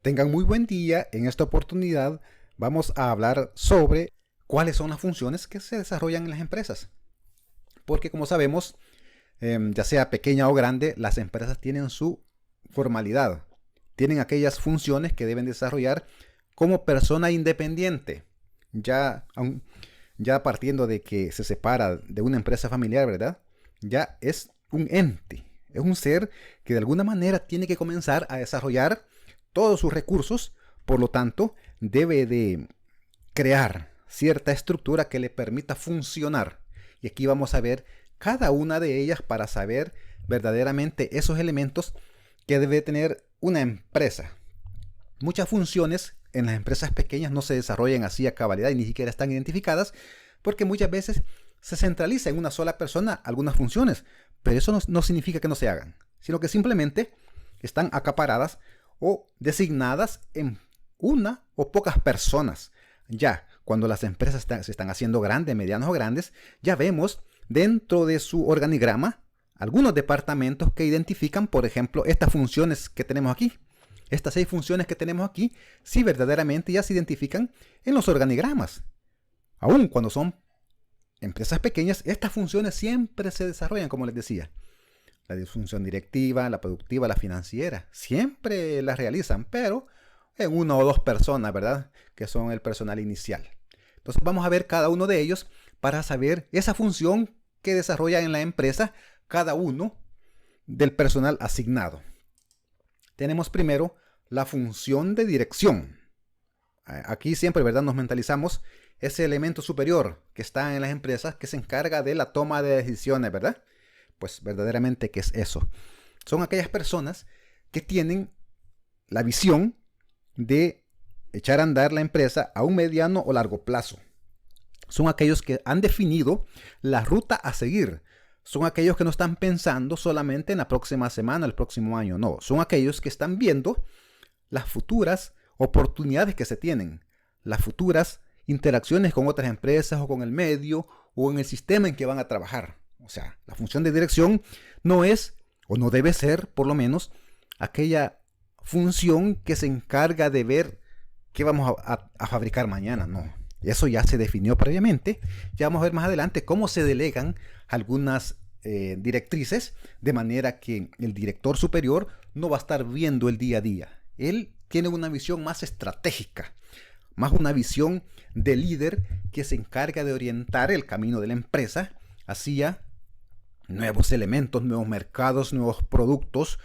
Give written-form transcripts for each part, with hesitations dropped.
Tengan muy buen día. En esta oportunidad vamos a hablar sobre cuáles son las funciones que se desarrollan en las empresas. Porque como sabemos, ya sea pequeña o grande, las empresas tienen su formalidad. Tienen aquellas funciones que deben desarrollar como persona independiente. Ya, ya partiendo de que se separa de una empresa familiar, ¿verdad? Ya es un ente. Es un ser que de alguna manera tiene que comenzar a desarrollar todos sus recursos, por lo tanto, debe de crear cierta estructura que le permita funcionar. Y aquí vamos a ver cada una de ellas para saber verdaderamente esos elementos que debe tener una empresa. Muchas funciones en las empresas pequeñas no se desarrollan así a cabalidad y ni siquiera están identificadas porque muchas veces se centraliza en una sola persona algunas funciones, pero eso no significa que no se hagan, sino que simplemente están acaparadas o designadas en una o pocas personas. Ya cuando las empresas se están haciendo grandes, medianas o grandes, ya vemos dentro de su organigrama algunos departamentos que identifican, por ejemplo, estas funciones que tenemos aquí. Estas 6 funciones que tenemos aquí, sí verdaderamente ya se identifican en los organigramas. Aún cuando son empresas pequeñas, estas funciones siempre se desarrollan, como les decía. La función directiva, la productiva, la financiera, siempre las realizan, pero en 1 o 2 personas, ¿verdad? Que son el personal inicial. Entonces vamos a ver cada uno de ellos para saber esa función que desarrolla en la empresa cada uno del personal asignado. Tenemos primero la función de dirección. Aquí siempre, ¿verdad? Nos mentalizamos ese elemento superior que está en las empresas que se encarga de la toma de decisiones, ¿verdad? Pues verdaderamente, ¿qué es eso? Son aquellas personas que tienen la visión de echar a andar la empresa a un mediano o largo plazo. Son aquellos que han definido la ruta a seguir. Son aquellos que no están pensando solamente en la próxima semana, el próximo año. No, son aquellos que están viendo las futuras oportunidades que se tienen, las futuras interacciones con otras empresas o con el medio o en el sistema en que van a trabajar. O sea, la función de dirección no es, o no debe ser, por lo menos, aquella función que se encarga de ver qué vamos a fabricar mañana. No, eso ya se definió previamente. Ya vamos a ver más adelante cómo se delegan algunas directrices, de manera que el director superior no va a estar viendo el día a día. Él tiene una visión más estratégica, más una visión de líder que se encarga de orientar el camino de la empresa hacia nuevos elementos, nuevos mercados, nuevos productos,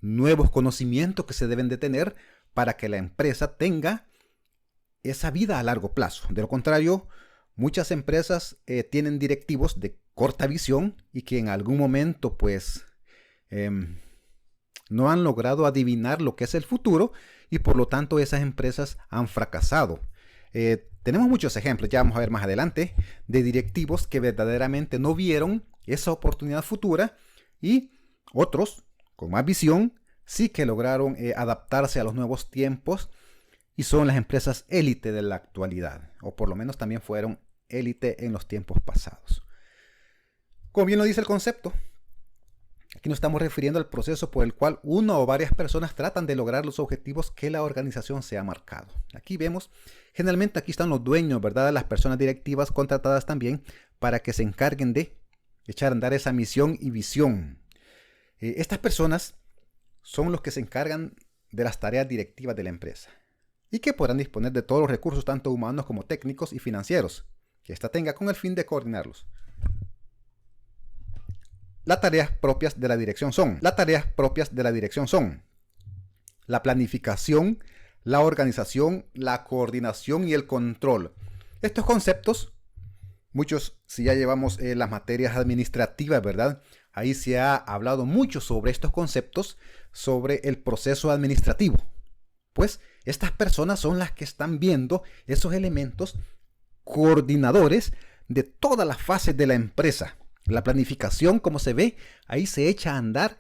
nuevos conocimientos que se deben de tener para que la empresa tenga esa vida a largo plazo. De lo contrario, muchas empresas tienen directivos de corta visión y que en algún momento pues no han logrado adivinar lo que es el futuro y por lo tanto esas empresas han fracasado. Tenemos muchos ejemplos, ya vamos a ver más adelante, de directivos que verdaderamente no vieron esa oportunidad futura y otros con más visión sí que lograron adaptarse a los nuevos tiempos y son las empresas élite de la actualidad, o por lo menos también fueron élite en los tiempos pasados. Como bien lo dice el concepto, aquí nos estamos refiriendo al proceso por el cual una o varias personas tratan de lograr los objetivos que la organización se ha marcado. Aquí vemos, generalmente aquí están los dueños, ¿verdad? Las personas directivas contratadas también para que se encarguen de echar a andar esa misión y visión. Estas personas son los que se encargan de las tareas directivas de la empresa y que podrán disponer de todos los recursos, tanto humanos como técnicos y financieros, que ésta tenga con el fin de coordinarlos. Las tareas propias de la dirección son la planificación, la organización, la coordinación y el control. Estos conceptos, muchos, si ya llevamos las materias administrativas, ¿verdad? Ahí se ha hablado mucho sobre estos conceptos, sobre el proceso administrativo. Pues estas personas son las que están viendo esos elementos coordinadores de todas las fases de la empresa. La planificación, como se ve, ahí se echa a andar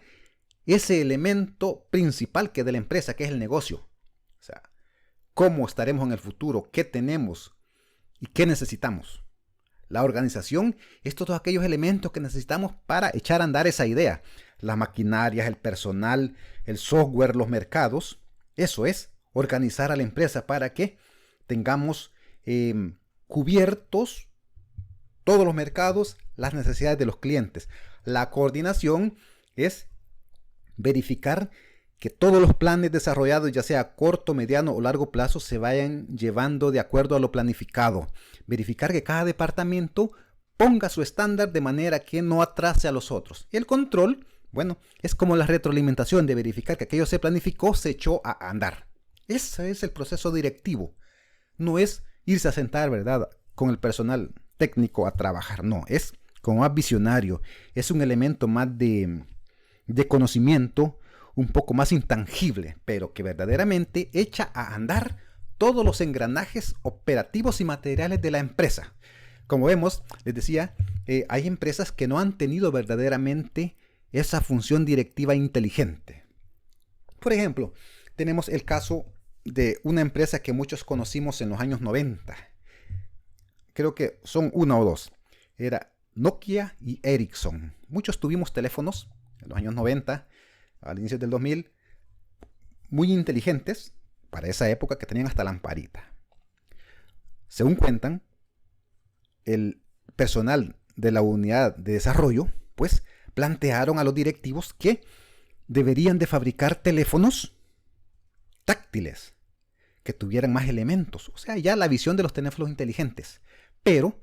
ese elemento principal que es de la empresa, que es el negocio. O sea, cómo estaremos en el futuro, qué tenemos y qué necesitamos. La organización es todos aquellos elementos que necesitamos para echar a andar esa idea. Las maquinarias, el personal, el software, los mercados. Eso es organizar a la empresa para que tengamos cubiertos todos los mercados, las necesidades de los clientes. La coordinación es verificar que todos los planes desarrollados, ya sea a corto, mediano o largo plazo, se vayan llevando de acuerdo a lo planificado. Verificar que cada departamento ponga su estándar de manera que no atrase a los otros. Y el control, bueno, es como la retroalimentación de verificar que aquello se planificó, se echó a andar. Ese es el proceso directivo. No es irse a sentar, ¿verdad?, con el personal técnico a trabajar. No, es como más visionario. Es un elemento más de conocimiento, un poco más intangible, pero que verdaderamente echa a andar todos los engranajes operativos y materiales de la empresa. Como vemos, les decía, hay empresas que no han tenido verdaderamente esa función directiva inteligente. Por ejemplo, tenemos el caso de una empresa que muchos conocimos en los años 90. Creo que son una o dos. Era Nokia y Ericsson. Muchos tuvimos teléfonos en los años 90, al inicio del 2000, muy inteligentes para esa época, que tenían hasta lamparita. Según cuentan, el personal de la unidad de desarrollo, pues, plantearon a los directivos que deberían de fabricar teléfonos táctiles, que tuvieran más elementos. O sea, ya la visión de los teléfonos inteligentes. Pero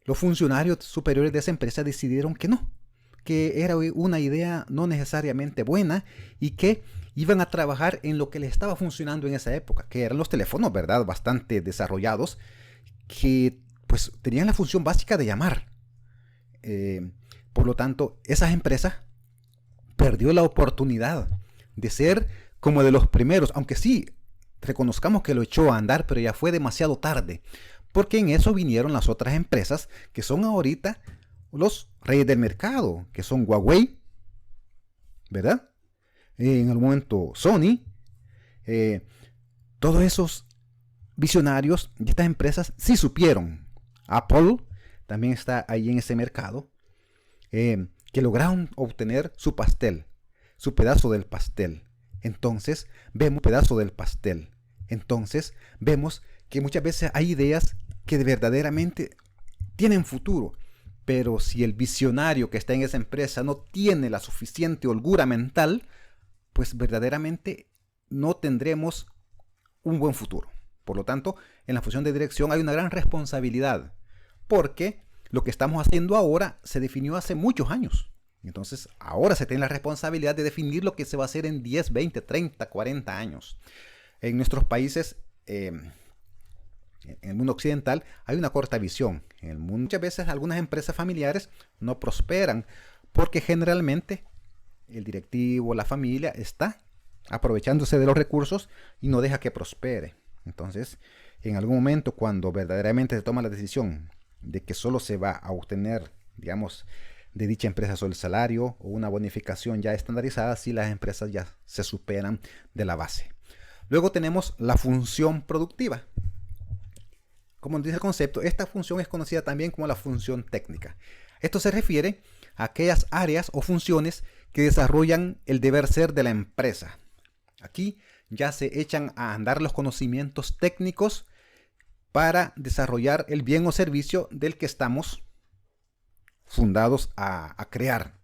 los funcionarios superiores de esa empresa decidieron que no, que era una idea no necesariamente buena y que iban a trabajar en lo que les estaba funcionando en esa época, que eran los teléfonos, ¿verdad?, bastante desarrollados, que pues tenían la función básica de llamar. Por lo tanto, esas empresas perdió la oportunidad de ser como de los primeros, aunque sí, reconozcamos que lo echó a andar, pero ya fue demasiado tarde, porque en eso vinieron las otras empresas que son ahorita los reyes del mercado, que son Huawei, ¿verdad? En algún momento Sony, todos esos visionarios de estas empresas sí supieron. Apple también está ahí en ese mercado, que lograron obtener su pastel, su pedazo del pastel. Entonces vemos pedazo del pastel. Entonces vemos que muchas veces hay ideas que verdaderamente tienen futuro, pero si el visionario que está en esa empresa no tiene la suficiente holgura mental, pues verdaderamente no tendremos un buen futuro. Por lo tanto, en la función de dirección hay una gran responsabilidad, porque lo que estamos haciendo ahora se definió hace muchos años. Entonces, ahora se tiene la responsabilidad de definir lo que se va a hacer en 10, 20, 30, 40 años. En nuestros países, en el mundo occidental, hay una corta visión. En el mundo, muchas veces algunas empresas familiares no prosperan porque generalmente el directivo, la familia, está aprovechándose de los recursos y no deja que prospere. Entonces, en algún momento, cuando verdaderamente se toma la decisión de que solo se va a obtener, digamos, de dicha empresa solo el salario o una bonificación ya estandarizada, si las empresas ya se superan de la base. Luego tenemos la función productiva. Como dice el concepto, esta función es conocida también como la función técnica. Esto se refiere a aquellas áreas o funciones que desarrollan el deber ser de la empresa. Aquí ya se echan a andar los conocimientos técnicos para desarrollar el bien o servicio del que estamos fundados a crear.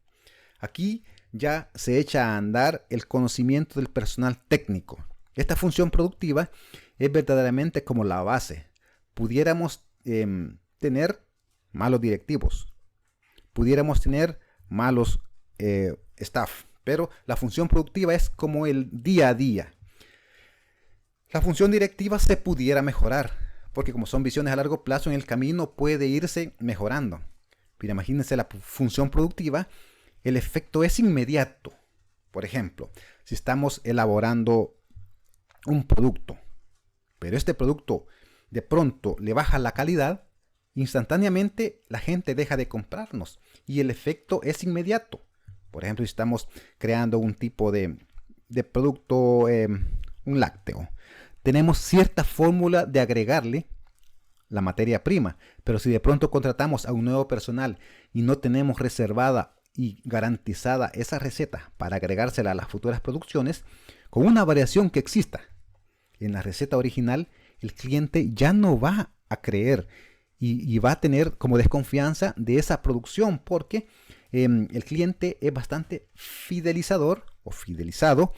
Aquí ya se echa a andar el conocimiento del personal técnico. Esta función productiva es verdaderamente como la base. Pudiéramos tener malos directivos, pudiéramos tener malos staff, pero la función productiva es como el día a día. La función directiva se pudiera mejorar, porque como son visiones a largo plazo, en el camino puede irse mejorando. Pero imagínense la función productiva, el efecto es inmediato. Por ejemplo, si estamos elaborando un producto, pero este producto de pronto le baja la calidad, instantáneamente la gente deja de comprarnos y el efecto es inmediato. Por ejemplo, si estamos creando un tipo de producto, un lácteo, tenemos cierta fórmula de agregarle la materia prima, pero si de pronto contratamos a un nuevo personal y no tenemos reservada y garantizada esa receta para agregársela a las futuras producciones, con una variación que exista, en la receta original, el cliente ya no va a creer y va a tener como desconfianza de esa producción, porque el cliente es bastante fidelizador o fidelizado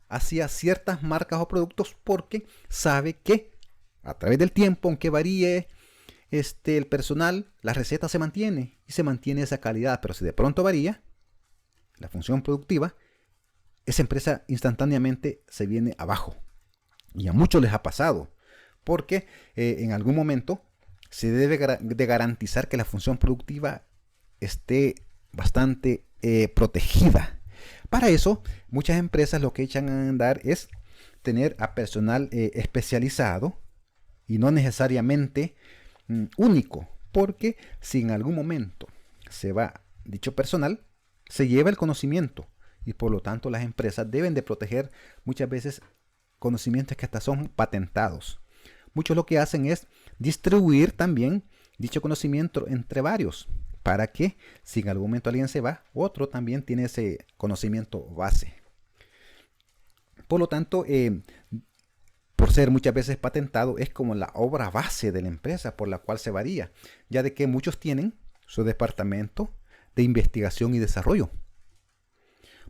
hacia ciertas marcas o productos, porque sabe que a través del tiempo, aunque varíe el personal, la receta se mantiene y se mantiene esa calidad. Pero si de pronto varía la función productiva, esa empresa instantáneamente se viene abajo. Y a muchos les ha pasado, porque en algún momento se debe de garantizar que la función productiva esté bastante protegida. Para eso, muchas empresas lo que echan a andar es tener a personal especializado y no necesariamente único, porque si en algún momento se va dicho personal, se lleva el conocimiento y por lo tanto las empresas deben de proteger muchas veces conocimientos que hasta son patentados. Muchos lo que hacen es distribuir también dicho conocimiento entre varios, para que si en algún momento alguien se va, otro también tiene ese conocimiento base. Por lo tanto, por ser muchas veces patentado, es como la obra base de la empresa por la cual se varía, ya de que muchos tienen su departamento de investigación y desarrollo.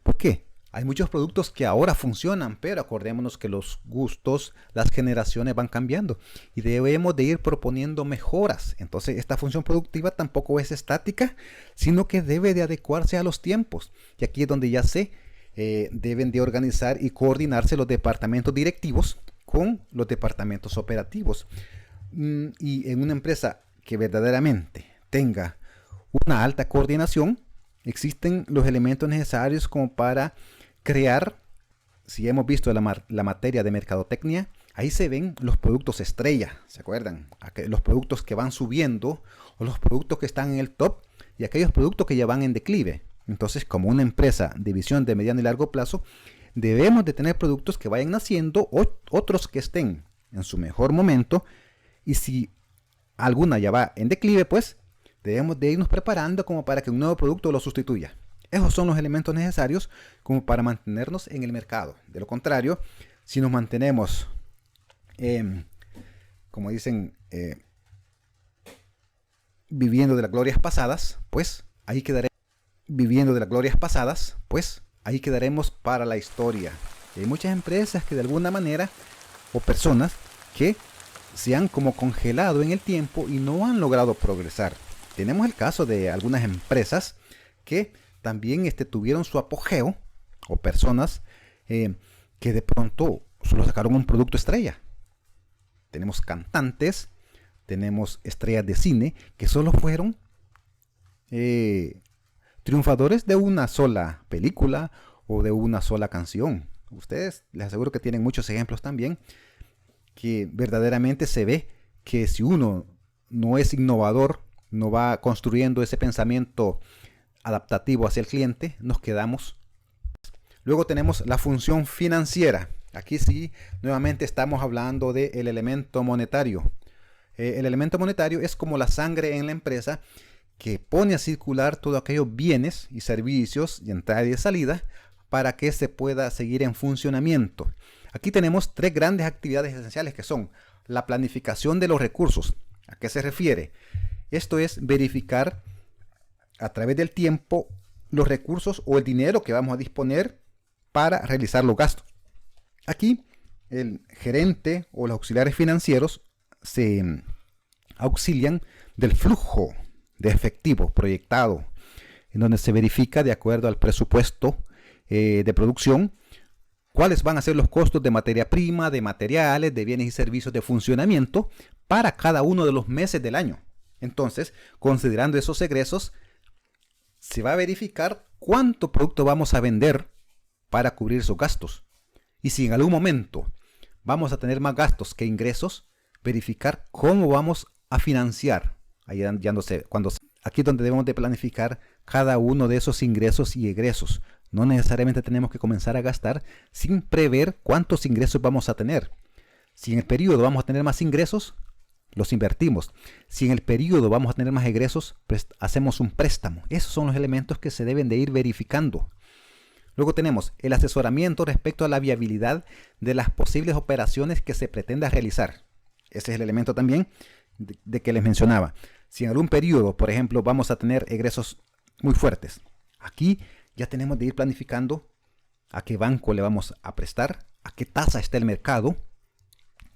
¿Por qué? Hay muchos productos que ahora funcionan, pero acordémonos que los gustos, las generaciones van cambiando y debemos de ir proponiendo mejoras. Entonces esta función productiva tampoco es estática, sino que debe de adecuarse a los tiempos. Y aquí es donde ya deben de organizar y coordinarse los departamentos directivos con los departamentos operativos. Y en una empresa que verdaderamente tenga una alta coordinación, existen los elementos necesarios como para crear, si hemos visto la materia de mercadotecnia, ahí se ven los productos estrella, ¿se acuerdan? Los productos que van subiendo o los productos que están en el top y aquellos productos que ya van en declive. Entonces, como una empresa de visión de mediano y largo plazo, debemos de tener productos que vayan naciendo, otros que estén en su mejor momento, y si alguna ya va en declive, pues debemos de irnos preparando como para que un nuevo producto lo sustituya. Esos son los elementos necesarios como para mantenernos en el mercado. De lo contrario, si nos mantenemos, como dicen, viviendo de las glorias pasadas, pues ahí quedaremos para la historia. Hay muchas empresas que de alguna manera, o personas que se han como congelado en el tiempo y no han logrado progresar. Tenemos el caso de algunas empresas que también tuvieron su apogeo, o personas que de pronto solo sacaron un producto estrella. Tenemos cantantes, tenemos estrellas de cine que solo fueron triunfadores de una sola película o de una sola canción. Ustedes les aseguro que tienen muchos ejemplos también, que verdaderamente se ve que si uno no es innovador, no va construyendo ese pensamiento adaptativo hacia el cliente, nos quedamos. Luego tenemos la función financiera. Aquí sí, nuevamente estamos hablando del elemento monetario. El elemento monetario es como la sangre en la empresa que pone a circular todos aquellos bienes y servicios de entrada y de salida para que se pueda seguir en funcionamiento. Aquí tenemos tres grandes actividades esenciales que son la planificación de los recursos. ¿A qué se refiere? Esto es verificar a través del tiempo los recursos o el dinero que vamos a disponer para realizar los gastos. Aquí el gerente o los auxiliares financieros se auxilian del flujo de efectivo proyectado, en donde se verifica de acuerdo al presupuesto de producción cuáles van a ser los costos de materia prima, de materiales, de bienes y servicios de funcionamiento para cada uno de los meses del año. Entonces, considerando esos egresos, se va a verificar cuánto producto vamos a vender para cubrir esos gastos. Y si en algún momento vamos a tener más gastos que ingresos, verificar cómo vamos a financiar. Aquí es donde debemos de planificar cada uno de esos ingresos y egresos. No necesariamente tenemos que comenzar a gastar sin prever cuántos ingresos vamos a tener. Si en el periodo vamos a tener más ingresos, los invertimos. Si en el periodo vamos a tener más egresos, hacemos un préstamo. Esos son los elementos que se deben de ir verificando. Luego tenemos el asesoramiento respecto a la viabilidad de las posibles operaciones que se pretenda realizar. Ese es el elemento también de que les mencionaba. Si en algún periodo, por ejemplo, vamos a tener egresos muy fuertes, aquí ya tenemos de ir planificando a qué banco le vamos a prestar, a qué tasa está el mercado,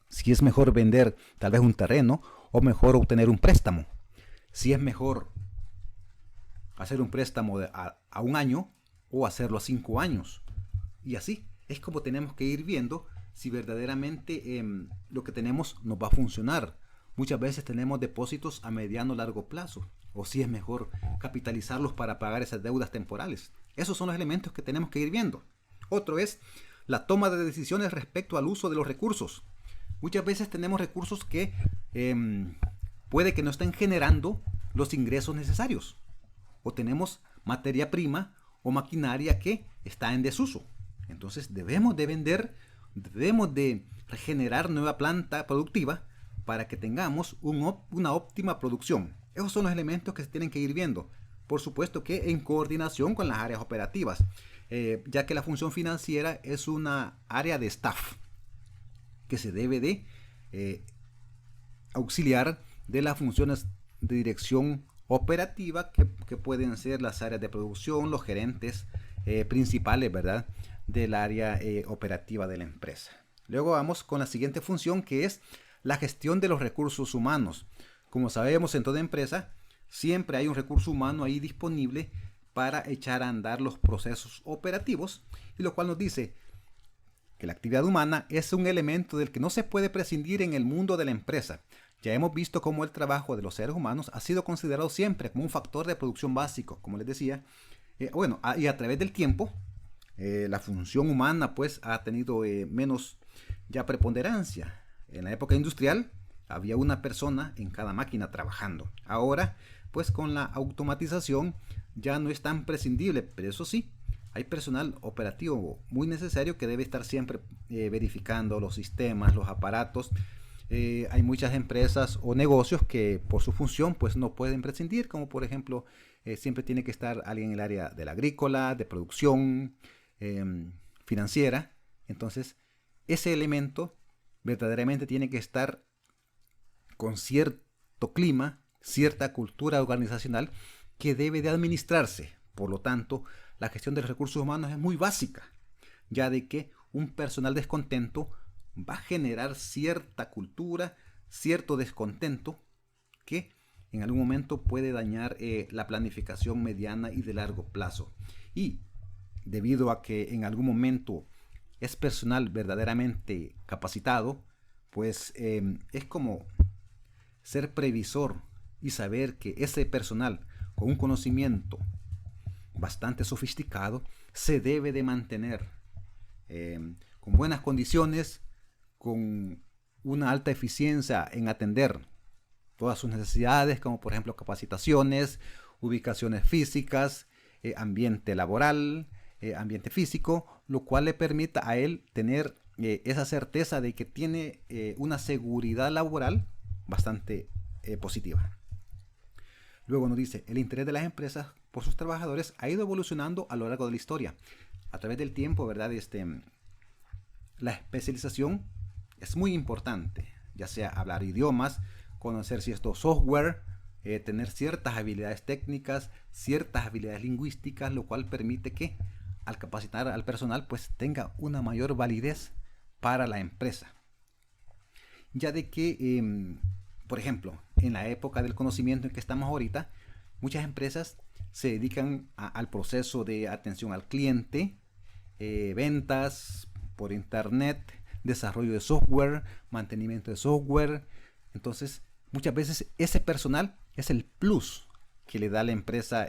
si es mejor vender tal vez un terreno o mejor obtener un préstamo. Si es mejor hacer un préstamo a un año o hacerlo a 5 años. Y así es como tenemos que ir viendo si verdaderamente lo que tenemos nos va a funcionar. Muchas veces tenemos depósitos a mediano o largo plazo, o si es mejor capitalizarlos para pagar esas deudas temporales. Esos son los elementos que tenemos que ir viendo. Otro es la toma de decisiones respecto al uso de los recursos. Muchas veces tenemos recursos que puede que no estén generando los ingresos necesarios, o tenemos materia prima o maquinaria que está en desuso. Entonces debemos de vender, debemos de generar nueva planta productiva para que tengamos una óptima producción. Esos son los elementos que se tienen que ir viendo. Por supuesto que en coordinación con las áreas operativas, ya que la función financiera es una área de staff que se debe de auxiliar de las funciones de dirección operativa que pueden ser las áreas de producción, los gerentes principales, ¿verdad?, del área operativa de la empresa. Luego vamos con la siguiente función, que es la gestión de los recursos humanos. Como sabemos, en toda empresa siempre hay un recurso humano ahí disponible para echar a andar los procesos operativos, y lo cual nos dice que la actividad humana es un elemento del que no se puede prescindir en el mundo de la empresa. Ya hemos visto cómo el trabajo de los seres humanos ha sido considerado siempre como un factor de producción básico, como les decía. Y a través del tiempo, la función humana pues ha tenido menos ya preponderancia. En la época industrial había una persona en cada máquina trabajando. Ahora, pues con la automatización ya no es tan prescindible, pero eso sí, hay personal operativo muy necesario que debe estar siempre verificando los sistemas, los aparatos. Hay muchas empresas o negocios que por su función pues no pueden prescindir, como por ejemplo siempre tiene que estar alguien en el área de la agrícola, de producción, financiera. Entonces ese elemento verdaderamente tiene que estar con cierto clima, cierta cultura organizacional que debe de administrarse. Por lo tanto, la gestión de los recursos humanos es muy básica, ya de que un personal descontento va a generar cierta cultura, cierto descontento que en algún momento puede dañar la planificación mediana y de largo plazo. Y debido a que en algún momento es personal verdaderamente capacitado, pues es como ser previsor y saber que ese personal con un conocimiento bastante sofisticado se debe de mantener con buenas condiciones, con una alta eficiencia en atender todas sus necesidades, como por ejemplo capacitaciones, ubicaciones físicas, ambiente laboral, ambiente físico, lo cual le permita a él tener esa certeza de que tiene una seguridad laboral bastante positiva. Luego nos dice, el interés de las empresas por sus trabajadores ha ido evolucionando a lo largo de la historia. A través del tiempo, ¿verdad? La especialización es muy importante, ya sea hablar idiomas, conocer cierto software, tener ciertas habilidades técnicas, ciertas habilidades lingüísticas, lo cual permite que al capacitar al personal pues tenga una mayor validez para la empresa. Ya de que, por ejemplo, en la época del conocimiento en que estamos ahorita, muchas empresas se dedican al proceso de atención al cliente, ventas por internet, desarrollo de software, mantenimiento de software. Entonces, muchas veces ese personal es el plus que le da a la empresa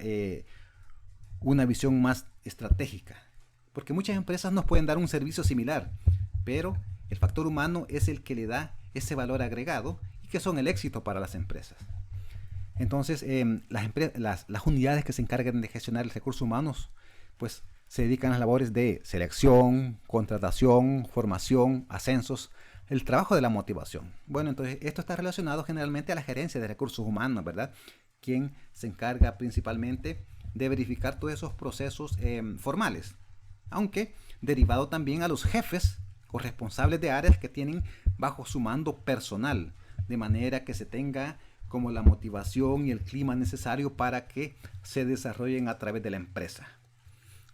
una visión más estratégica. Porque muchas empresas nos pueden dar un servicio similar, pero el factor humano es el que le da ese valor agregado y que son el éxito para las empresas. Entonces, las unidades que se encargan de gestionar el recurso humanos, pues se dedican a las labores de selección, contratación, formación, ascensos, el trabajo de la motivación. Bueno, entonces esto está relacionado generalmente a la gerencia de recursos humanos, ¿verdad? Quien se encarga principalmente de verificar todos esos procesos formales. aunque derivado también a los jefes o responsables de áreas que tienen bajo su mando personal, de manera que se tenga como la motivación y el clima necesario para que se desarrollen a través de la empresa.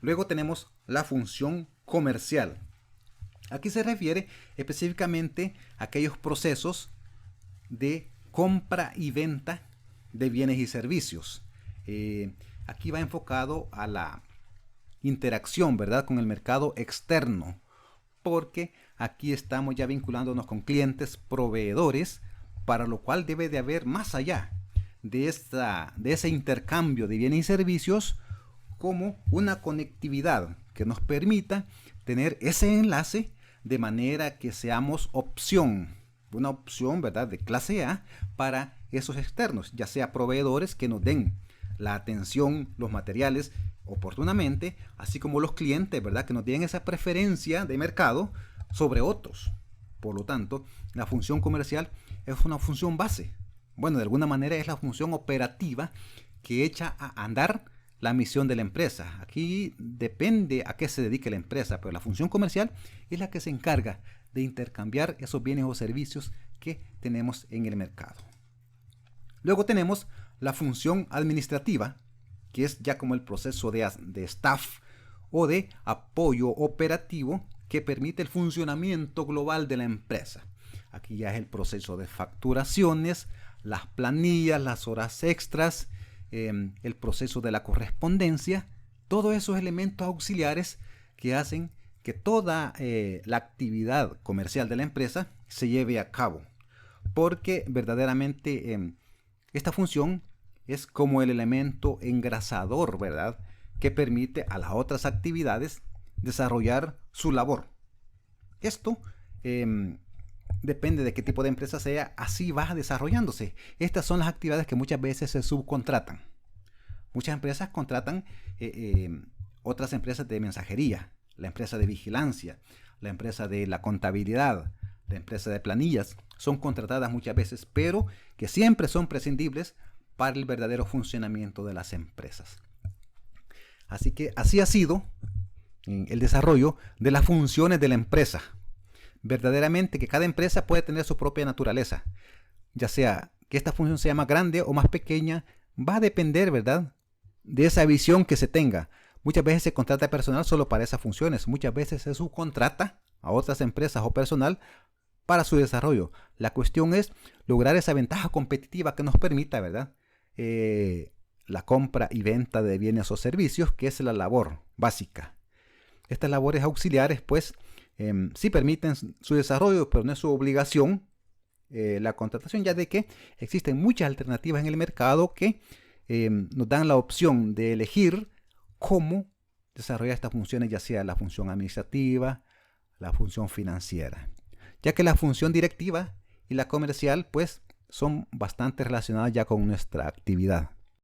Luego tenemos la función comercial. Aquí se refiere específicamente a aquellos procesos de compra y venta de bienes y servicios. Aquí va enfocado a la interacción, ¿verdad?, con el mercado externo, porque aquí estamos ya vinculándonos con clientes, proveedores, para lo cual debe de haber más allá de ese intercambio de bienes y servicios, como una conectividad que nos permita tener ese enlace de manera que seamos una opción, ¿verdad?, de clase A para esos externos, ya sea proveedores que nos den la atención, los materiales oportunamente, así como los clientes, ¿verdad?, que nos den esa preferencia de mercado sobre otros. Por lo tanto, la función comercial es una función base. Bueno, de alguna manera es la función operativa que echa a andar la misión de la empresa. Aquí depende a qué se dedique la empresa, pero la función comercial es la que se encarga de intercambiar esos bienes o servicios que tenemos en el mercado. Luego tenemos la función administrativa, que es ya como el proceso de staff o de apoyo operativo que permite el funcionamiento global de la empresa. Aquí ya es el proceso de facturaciones, las planillas, las horas extras, el proceso de la correspondencia, todos esos elementos auxiliares que hacen que toda la actividad comercial de la empresa se lleve a cabo. Porque verdaderamente esta función es como el elemento engrasador, ¿verdad?, que permite a las otras actividades desarrollar su labor. Esto depende de qué tipo de empresa sea, así va desarrollándose. Estas son las actividades que muchas veces se subcontratan. Muchas empresas contratan otras empresas de mensajería, la empresa de vigilancia, la empresa de la contabilidad, la empresa de planillas. Son contratadas muchas veces, pero que siempre son prescindibles para el verdadero funcionamiento de las empresas. Así que así ha sido el desarrollo de las funciones de la empresa. Verdaderamente que cada empresa puede tener su propia naturaleza, ya sea que esta función sea más grande o más pequeña, va a depender, ¿verdad?, de esa visión que se tenga. Muchas veces se contrata personal solo para esas funciones, muchas veces se subcontrata a otras empresas o personal para su desarrollo. La cuestión es lograr esa ventaja competitiva que nos permita, ¿verdad?, la compra y venta de bienes o servicios, que es la labor básica. Estas labores auxiliares, pues, sí permiten su desarrollo, pero no es su obligación la contratación, ya de que existen muchas alternativas en el mercado que nos dan la opción de elegir cómo desarrollar estas funciones, ya sea la función administrativa, la función financiera, ya que la función directiva y la comercial, pues, son bastante relacionadas ya con nuestra actividad.